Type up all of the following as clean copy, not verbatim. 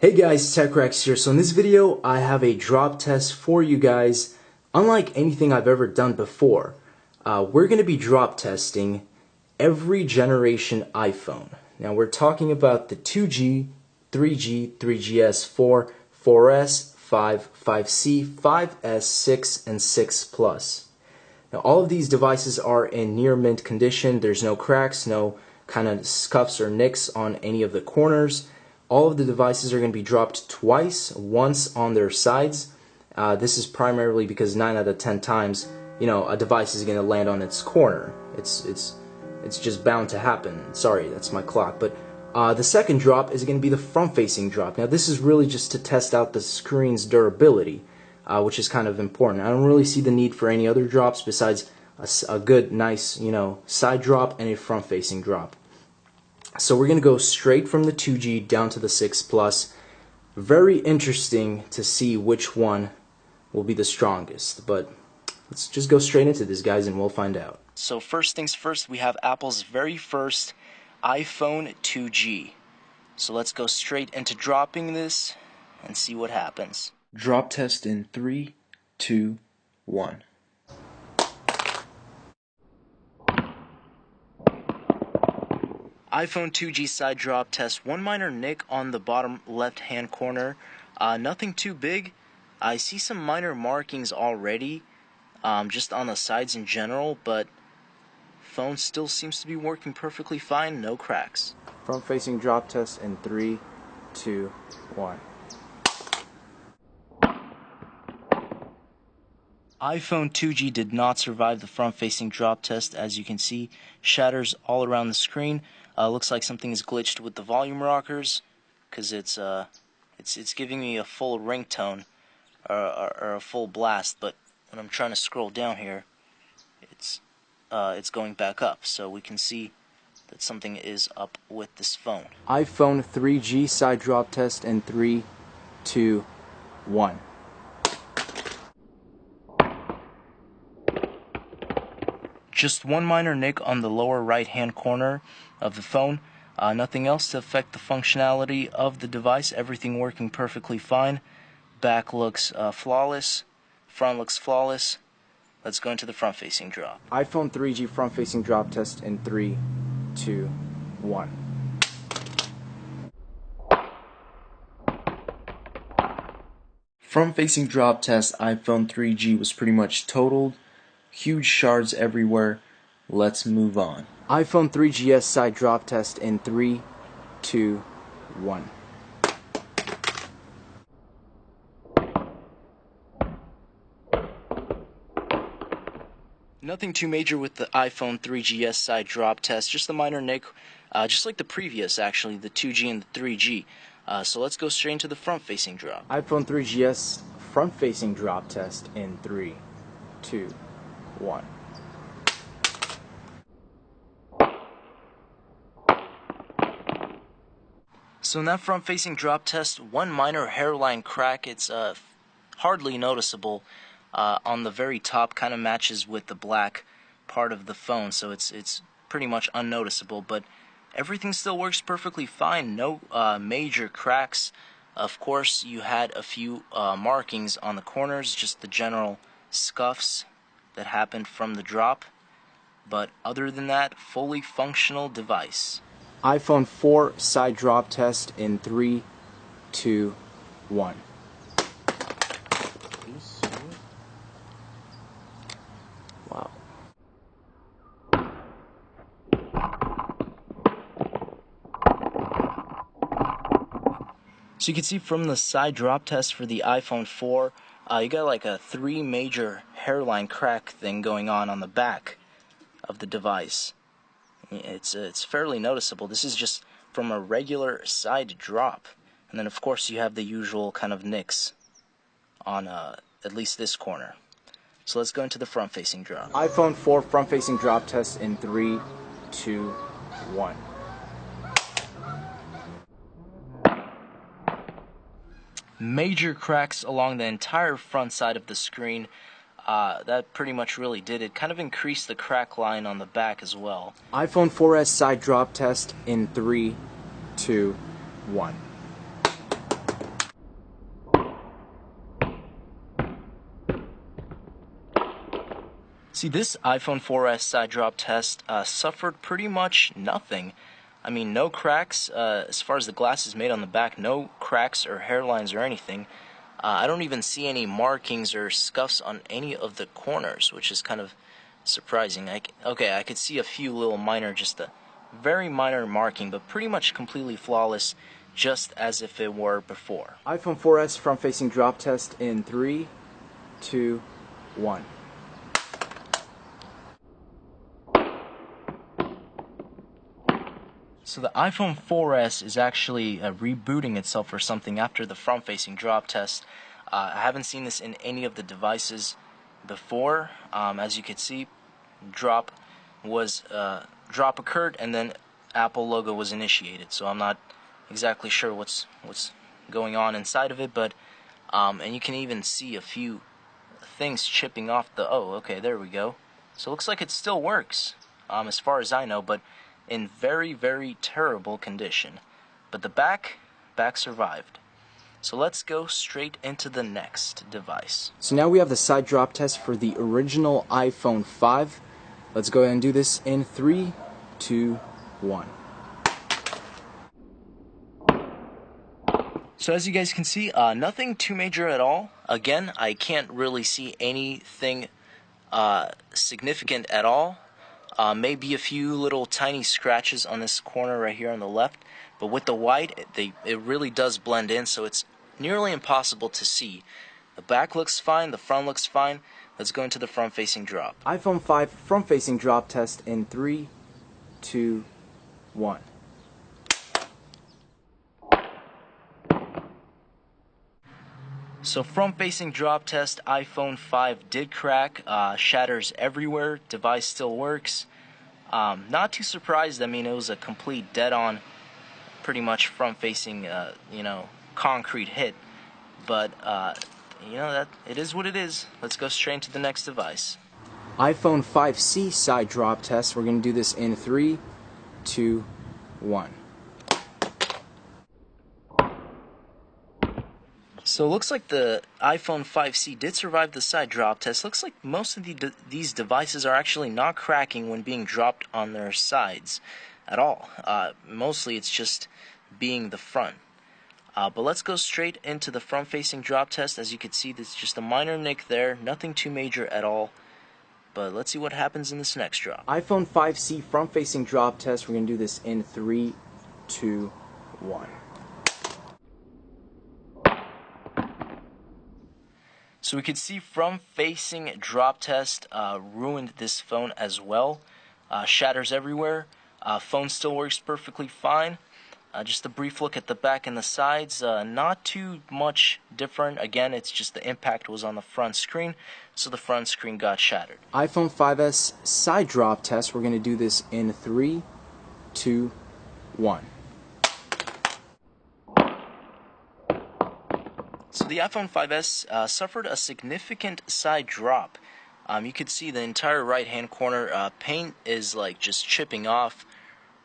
Hey guys, TechRex here. So in this video, I have a drop test for you guys. Unlike anything I've ever done before, we're going to be drop testing every generation iPhone. Now we're talking about the 2G, 3G, 3GS, 4, 4S, 5, 5C, 5S, 6, and 6 Plus. Now all of these devices are in near mint condition. There's no cracks, no kind of scuffs or nicks on any of the corners. All of the devices are going to be dropped twice, once on their sides. This is primarily because 9 out of 10 times, a device is going to land on its corner. It's just bound to happen. Sorry, that's my clock. But the second drop is going to be the front-facing drop. Now this is really just to test out the screen's durability, which is kind of important. I don't really see the need for any other drops besides a good, nice, side drop and a front-facing drop. So we're going to go straight from the 2G down to the 6 Plus. Very interesting to see which one will be the strongest. But let's just go straight into this, guys, and we'll find out. So first things first, we have Apple's very first iPhone 2G. So let's go straight into dropping this and see what happens. Drop test in 3, 2, 1. iPhone 2G side drop test. One minor nick on the bottom left hand corner. Nothing too big. I see some minor markings already, just on the sides in general, but phone still seems to be working perfectly fine. No cracks. Front facing drop test in 3, 2, 1. iPhone 2G did not survive the front-facing drop test. As you can see, shatters all around the screen. Looks like something is glitched with the volume rockers, because it's giving me a full ringtone or a full blast. But when I'm trying to scroll down here, it's going back up. So we can see that something is up with this phone. iPhone 3G side drop test in 3, 2, 1. Just one minor nick on the lower right hand corner of the phone. Nothing else to affect the functionality of the device. Everything working perfectly fine. Back looks flawless. Front looks flawless. Let's go into the front facing drop. iPhone 3G front facing drop test in 3, 2, 1. Front facing drop test iPhone 3G was pretty much totaled. Huge shards everywhere. Let's move on. iPhone 3GS side drop test in 3, 2, 1. Nothing too major with the iPhone 3GS side drop test. Just a minor nick, just like the previous, actually, the 2G and the 3G. So let's go straight into the front-facing drop. iPhone 3GS front-facing drop test in 3, 2, 1. So in that front-facing drop test, one minor hairline crack. It's hardly noticeable on the very top. Kind of matches with the black part of the phone, so it's pretty much unnoticeable. But everything still works perfectly fine. No major cracks. Of course, you had a few markings on the corners, just the general scuffs that happened from the drop, but other than that, fully functional device. iPhone 4 side drop test in 3, 2, 1. Wow. So you can see from the side drop test for the iPhone 4, you got like a 3 major hairline crack thing going on the back of the device. It's fairly noticeable. This is just from a regular side drop. And then of course you have the usual kind of nicks on at least this corner. So let's go into the front facing drop. iPhone 4 front facing drop test in 3, 2, 1. Major cracks along the entire front side of the screen. That pretty much really did it. Kind of increased the crack line on the back as well. iPhone 4S side drop test in 3, 2, 1. See, this iPhone 4S side drop test suffered pretty much nothing. I mean, no cracks, as far as the glass is made on the back, no cracks or hairlines or anything. I don't even see any markings or scuffs on any of the corners, which is kind of surprising. Okay, I could see a few little minor, just a very minor marking, but pretty much completely flawless, just as if it were before. iPhone 4S front-facing drop test in 3, 2, 1. So the iPhone 4S is actually rebooting itself or something after the front-facing drop test. I haven't seen this in any of the devices before. As you can see, drop occurred and then Apple logo was initiated. So I'm not exactly sure what's going on inside of it, but and you can even see a few things chipping off the. Oh, okay, there we go. So it looks like it still works, as far as I know, but in very, very terrible condition. But the back survived. So let's go straight into the next device. So now we have the side drop test for the original iPhone 5. Let's go ahead and do this in 3, 2, 1. So as you guys can see, nothing too major at all. Again, I can't really see anything significant at all. Maybe a few little tiny scratches on this corner right here on the left, but with the white, it really does blend in, so it's nearly impossible to see. The back looks fine, the front looks fine. Let's go into the front-facing drop. iPhone 5 front-facing drop test in 3, 2, 1. So front-facing drop test, iPhone 5 did crack, shatters everywhere, device still works. Not too surprised. I mean, it was a complete dead-on, pretty much front-facing, concrete hit. But, that it is what it is. Let's go straight into the next device. iPhone 5C side drop test. We're going to do this in 3, 2, 1. So it looks like the iPhone 5C did survive the side drop test. Looks like most of these devices are actually not cracking when being dropped on their sides at all. Mostly it's just being the front. But let's go straight into the front-facing drop test. As you can see, there's just a minor nick there, nothing too major at all. But let's see what happens in this next drop. iPhone 5C front-facing drop test. We're going to do this in 3, 2, 1. So we could see front-facing drop test ruined this phone as well. Shatters everywhere. Phone still works perfectly fine. Just a brief look at the back and the sides. Not too much different. Again, it's just the impact was on the front screen, so the front screen got shattered. iPhone 5S side drop test. We're going to do this in 3, 2, 1. So the iPhone 5S suffered a significant side drop. You could see the entire right-hand corner paint is like just chipping off,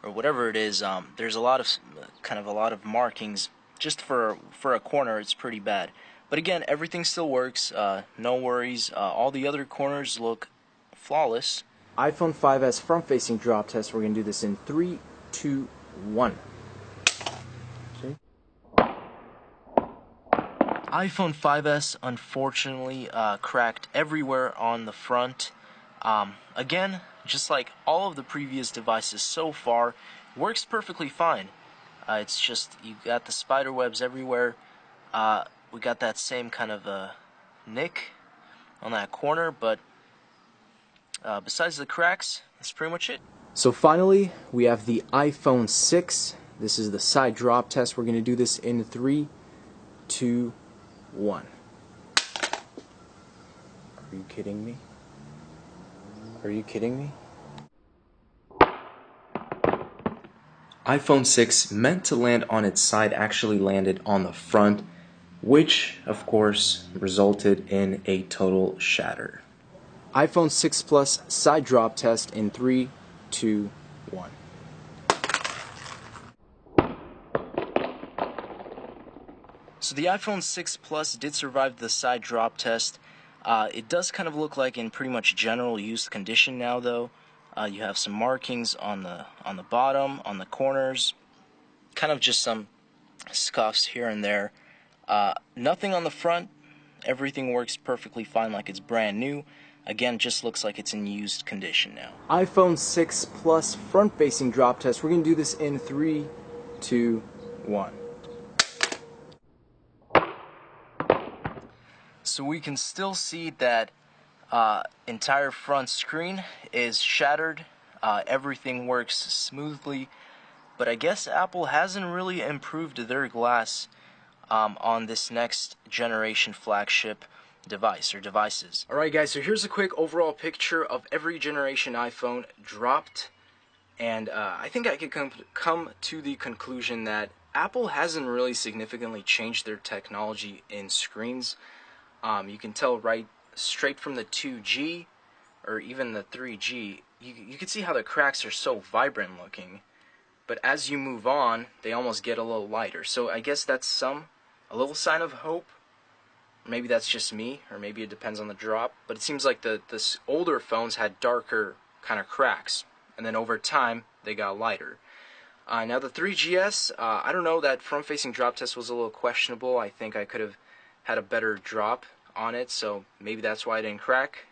or whatever it is. There's a lot of markings just for a corner. It's pretty bad. But again, everything still works. No worries. All the other corners look flawless. iPhone 5S front-facing drop test. We're gonna do this in 3, 2, 1. iPhone 5S unfortunately cracked everywhere on the front. Again, just like all of the previous devices so far, works perfectly fine. It's just you got the spider webs everywhere. We got that same kind of nick on that corner, but besides the cracks, that's pretty much it. So finally, we have the iPhone 6. This is the side drop test. We're going to do this in 3, 2, 1. Are you kidding me? Are you kidding me? iPhone 6, meant to land on its side, actually landed on the front, which, of course, resulted in a total shatter. iPhone 6 Plus side drop test in 3, 2, 1. So the iPhone 6 Plus did survive the side drop test. It does kind of look like in pretty much general used condition now, though. You have some markings on the bottom, on the corners, kind of just some scuffs here and there. Nothing on the front. Everything works perfectly fine, like it's brand new. Again, just looks like it's in used condition now. iPhone 6 Plus front-facing drop test. We're going to do this in 3, 2, 1. So we can still see that entire front screen is shattered. Everything works smoothly, but I guess Apple hasn't really improved their glass on this next generation flagship device or devices. Alright guys, so here's a quick overall picture of every generation iPhone dropped, and I think I could come to the conclusion that Apple hasn't really significantly changed their technology in screens. You can tell right straight from the 2G or even the 3G, you can see how the cracks are so vibrant looking, but as you move on, they almost get a little lighter. So I guess that's a little sign of hope. Maybe that's just me, or maybe it depends on the drop, but it seems like the older phones had darker kind of cracks, and then over time they got lighter. Now the 3GS, I don't know, that front-facing drop test was a little questionable. I think I could have had a better drop on it, so maybe that's why it didn't crack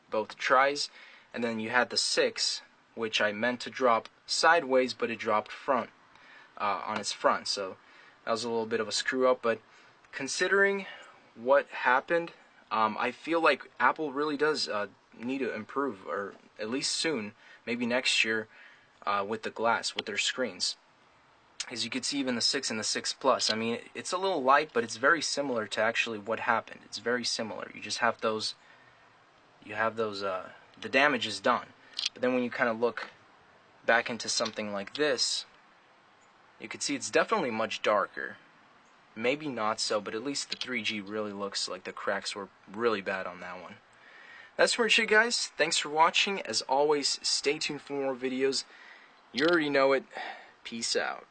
both tries. And then you had the 6, which I meant to drop sideways, but it dropped front on its front, so that was a little bit of a screw up. But considering what happened, I feel like Apple really does need to improve, or at least soon, maybe next year, with the glass, with their screens. As you can see, even the 6 and the 6 Plus, I mean, it's a little light, but it's very similar to actually what happened. It's very similar. You just have those, the damage is done. But then when you kind of look back into something like this, you can see it's definitely much darker. Maybe not so, but at least the 3G really looks like the cracks were really bad on that one. That's pretty much it, guys. Thanks for watching. As always, stay tuned for more videos. You already know it. Peace out.